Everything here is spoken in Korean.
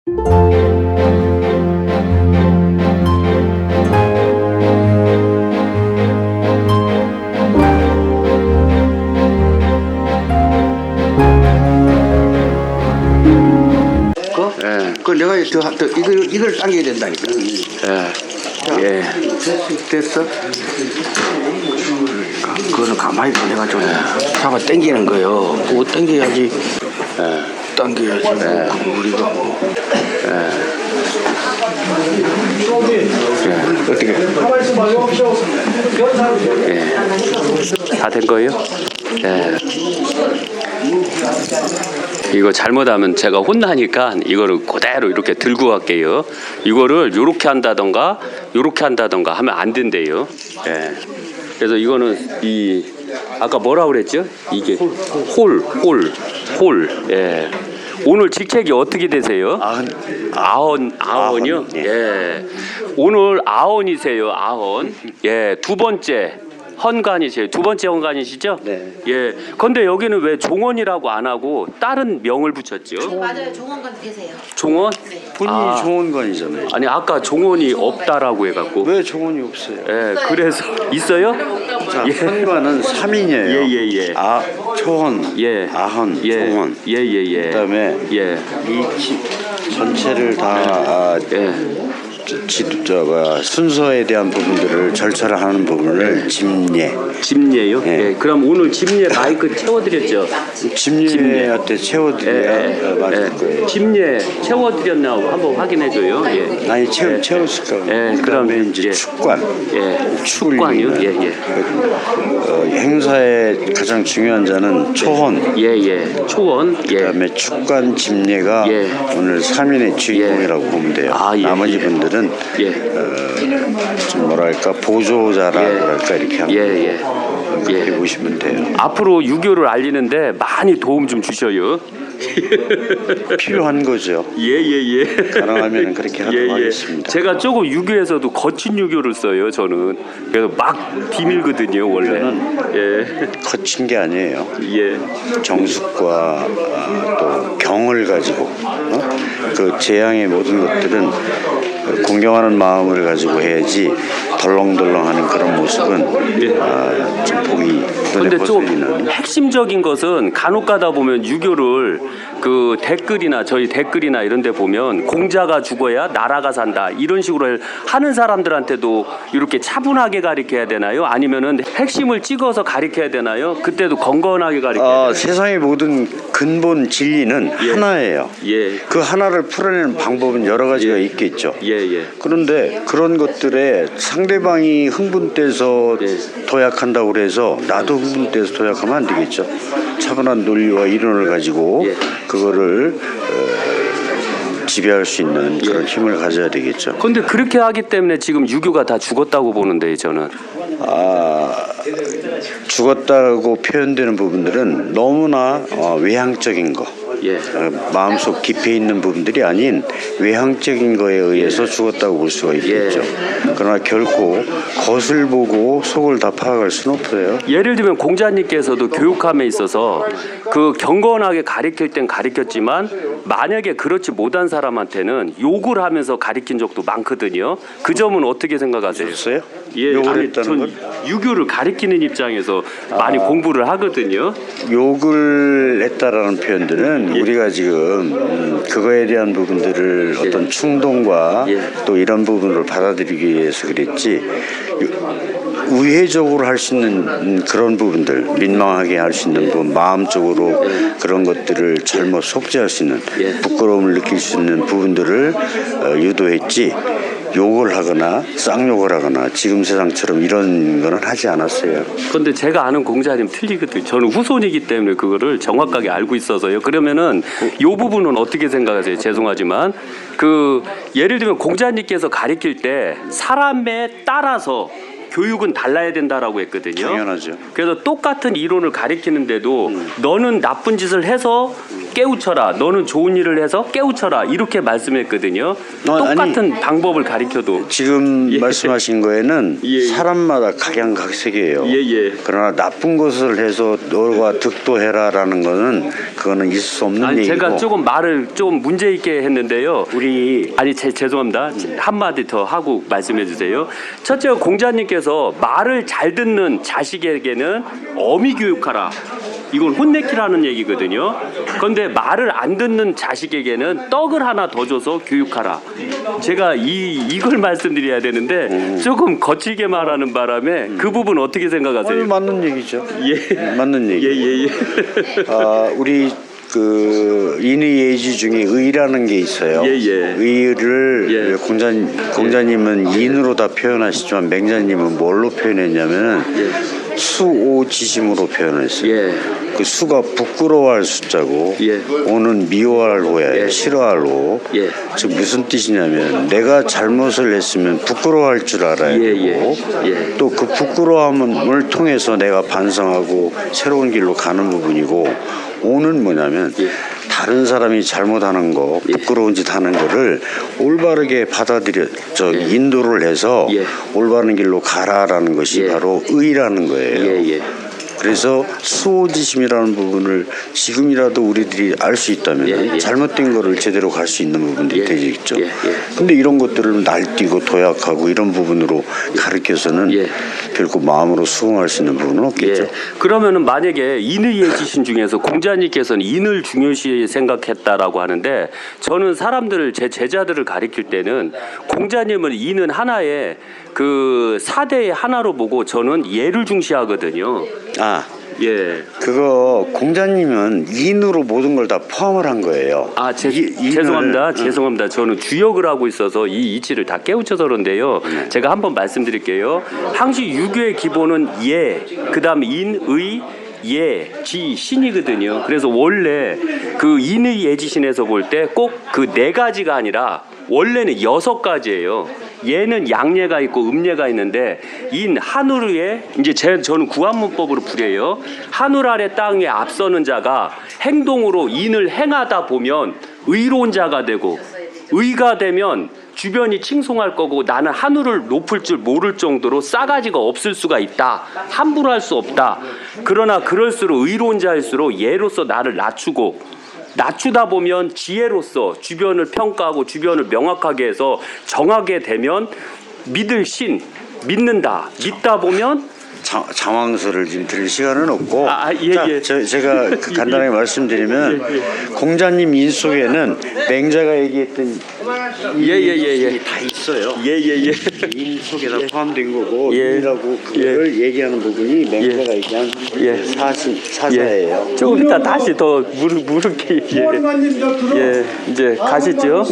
그 내가 이걸 당겨야 된다니까. 예. 됐어? 그거는 가만히 보내가지고 잡아 당기는 거요. 그거 당겨야지. 당겨야지. 우리가 어떻게? 다 된 거예요? 예. 이거 잘못하면 제가 혼나니까 이거를 그대로 이렇게 들고 갈게요. 이거를 요렇게 한다던가 요렇게 한다던가 하면 안 된대요. 예. 그래서 이거는 이 아까 뭐라 그랬죠? 이게 홀. 예. 오늘 직책이 어떻게 되세요? 아흔이요? 예. 오늘 아흔이세요. 아흔. 예. 두 번째 헌관이세요. 두 번째 헌관이시죠? 네. 예. 근데 여기는 왜 종원이라고 안 하고 다른 명을 붙였죠? 맞아요. 종원관 계세요. 종원? 본인이 종원관이잖아요. 아니 아까 종원이 없다라고 해갖고. 왜 종원이 없어요? 예. 그래서 있어요? 자, 현관은 3인이에요. 예. 초원, 예. 아헌, 예. 종원. 예. 그다음에 예. 이 집 전체를 다 예. 순서에 대한 부분들을 절차를 하는 부분을 집례. 집례요? 예. 예. 그럼 오늘 집례 마이크 채워드렸죠? 집례한테 채워드려야 맞을 거예요. 집례 채워드렸나 한번 확인해줘요. 예. 아니 채웠을 거예요. 예, 그다음에 그럼, 이제 예. 축관. 예. 축관이요? 예. 행사의 가장 중요한 자는 초헌. 예. 초원. 예. 그다음에 축관 집례가 예. 오늘 3인의 주인공이라고 보면 돼요. 아, 예. 나머지 분들은 예. 좀 뭐랄까 보조자라고 예. 할까 이렇게 하면 예. 그렇게 보시면 돼요. 앞으로 유교를 알리는데 많이 도움 좀 주셔요. 필요한 거죠. 예. 가능하면 그렇게 하도록 하겠습니다. 제가 조금 유교에서도 거친 유교를 써요. 저는 그래서 막 비밀거든요 원래. 예. 거친 게 아니에요. 예. 정숙과 또 경을 가지고 그 재앙의 모든 것들은 공경하는 마음을 가지고 해야지 덜렁덜렁하는 그런 모습은 좀 보기 눈에 근데 좀 거슬리는. 핵심적인 것은 간혹가다 보면 유교를 그 댓글이나 저희 댓글이나 이런 데 보면 공자가 죽어야 나라가 산다 이런 식으로 하는 사람들한테도 이렇게 차분하게 가르쳐야 되나요? 아니면은 핵심을 찍어서 가르쳐야 되나요? 그때도 건건하게 가르쳐야 되나요? 세상의 모든 근본 진리는 하나예요. 예. 그 하나를 풀어내는 방법은 여러 가지가 있겠죠. 예. 그런데 그런 것들에 상대방이 흥분돼서 도약한다고 그래서 나도 흥분돼서 도약하면 안 되겠죠. 차분한 논리와 이론을 가지고 그거를 지배할 수 있는 그런 힘을 가져야 되겠죠. 근데 그렇게 하기 때문에 지금 유교가 다 죽었다고 보는데 저는. 죽었다고 표현되는 부분들은 너무나 외향적인 거. 마음속 깊이 있는 부분들이 아닌 외향적인 거에 의해서 죽었다고 볼 수가 있겠죠. 그러나 결코 겉을 보고 속을 다 파악할 수는 없어요. 예를 들면 공자님께서도 교육함에 있어서 그 경건하게 가르칠 땐 가르쳤지만 만약에 그렇지 못한 사람한테는 욕을 하면서 가르친 적도 많거든요. 그 점은 어떻게 생각하세요? 없어요? 예, 욕을 했다는 전 건? 유교를 가르치는 입장에서 많이 공부를 하거든요. 욕을 했다라는 표현들은 우리가 지금 그거에 대한 부분들을 어떤 충동과 또 이런 부분을 받아들이기 위해서 그랬지 우회적으로 할 수 있는 그런 부분들 민망하게 할 수 있는 부분 마음적으로 그런 것들을 잘못 속죄할 수 있는 부끄러움을 느낄 수 있는 부분들을 유도했지 욕을 하거나 쌍욕을 하거나 지금 세상처럼 이런 거는 하지 않았어요. 그런데 제가 아는 공자님 틀리거든요. 저는 후손이기 때문에 그거를 정확하게 알고 있어서요. 그러면은 이 부분은 어떻게 생각하세요? 죄송하지만 그 예를 들면 공자님께서 가르칠 때 사람에 따라서 교육은 달라야 된다라고 했거든요. 당연하죠. 그래서 똑같은 이론을 가리키는데도 너는 나쁜 짓을 해서 깨우쳐라. 너는 좋은 일을 해서 깨우쳐라. 이렇게 말씀했거든요. 똑같은 방법을 가리켜도. 지금 말씀하신 거에는 예. 사람마다 각양각색이에요. 예. 그러나 나쁜 것을 해서 너가 득도해라라는 거는 그거는 있을 수 없는 아니 얘기고. 제가 조금 말을 좀 문제 있게 했는데요. 죄송합니다. 한마디 더 하고 말씀해 주세요. 첫째, 공자님께서 말을 잘 듣는 자식에게는 어미 교육하라. 이건 혼내키라는 얘기거든요. 그런데 말을 안 듣는 자식에게는 떡을 하나 더 줘서 교육하라. 제가 이걸 말씀드려야 되는데 조금 거칠게 말하는 바람에 그 부분 어떻게 생각하세요? 맞는 얘기죠. 예. 맞는 얘기. 예. 우리 그 인의예지 중에 의라는 게 있어요. 예. 의를 공자님은 인으로 다 표현하시지만 맹자님은 뭘로 표현했냐면은 수오지심으로 표현했어요. 예. 그 수가 부끄러워할 수자고 예. 오는 미워할 오야 예. 싫어할 오. 예. 즉 무슨 뜻이냐면 내가 잘못을 했으면 부끄러워할 줄 알아야 되고 예. 또 그 부끄러움을 통해서 내가 반성하고 새로운 길로 가는 부분이고 오는 뭐냐면 다른 사람이 잘못하는 거 부끄러운 짓 하는 거를 올바르게 받아들여 인도를 해서 올바른 길로 가라라는 것이 바로 의라는 거예요. 그래서 수호지심이라는 부분을 지금이라도 우리들이 알 수 있다면 잘못된 거를 제대로 갈 수 있는 부분들이 되겠죠. 근데 이런 것들을 날뛰고 도약하고 이런 부분으로 가르쳐서는 결코 마음으로 수긍할 수 있는 부분은 없겠죠. 그러면은 만약에 인의예지신 중에서 공자님께서는 인을 중요시 생각했다라고 하는데 저는 사람들을 제 제자들을 가리킬 때는 공자님은 인은 하나의 그 사대의 하나로 보고 저는 예를 중시하거든요. 예. 그거 공자님은 인으로 모든 걸 다 포함을 한 거예요. 죄송합니다. 저는 주역을 하고 있어서 이 이치를 다 깨우쳐서 그런데요. 제가 한번 말씀드릴게요. 항시 유교의 기본은 예, 그다음 인, 의, 예, 지, 신이거든요. 그래서 원래 그 인의 예지신에서 볼 때 꼭 그 네 가지가 아니라 원래는 6가지예요. 예는 양예가 있고 음예가 있는데 인 하늘 위에 저는 구한문법으로 부려요. 하늘 아래 땅 위에 앞서는 자가 행동으로 인을 행하다 보면 의로운 자가 되고 의가 되면 주변이 칭송할 거고 나는 하늘을 높을 줄 모를 정도로 싸가지가 없을 수가 있다. 함부로 할 수 없다. 그러나 그럴수록 의로운 자일수록 예로서 나를 낮추다 보면 지혜로서 주변을 평가하고 주변을 명확하게 해서 정하게 되면 믿을 신, 믿다 보면 장황서를 지금 들을 시간은 없고 예. 제가 간단하게 말씀드리면 공자님 인 속에는 맹자가 얘기했던 다 있어요. 인 속에 다 포함된 거고 인이라고 그걸 얘기하는 부분이 맹자가 얘기한 사사예요. 조금 이따 다시 더 물을게. 이제 가시죠.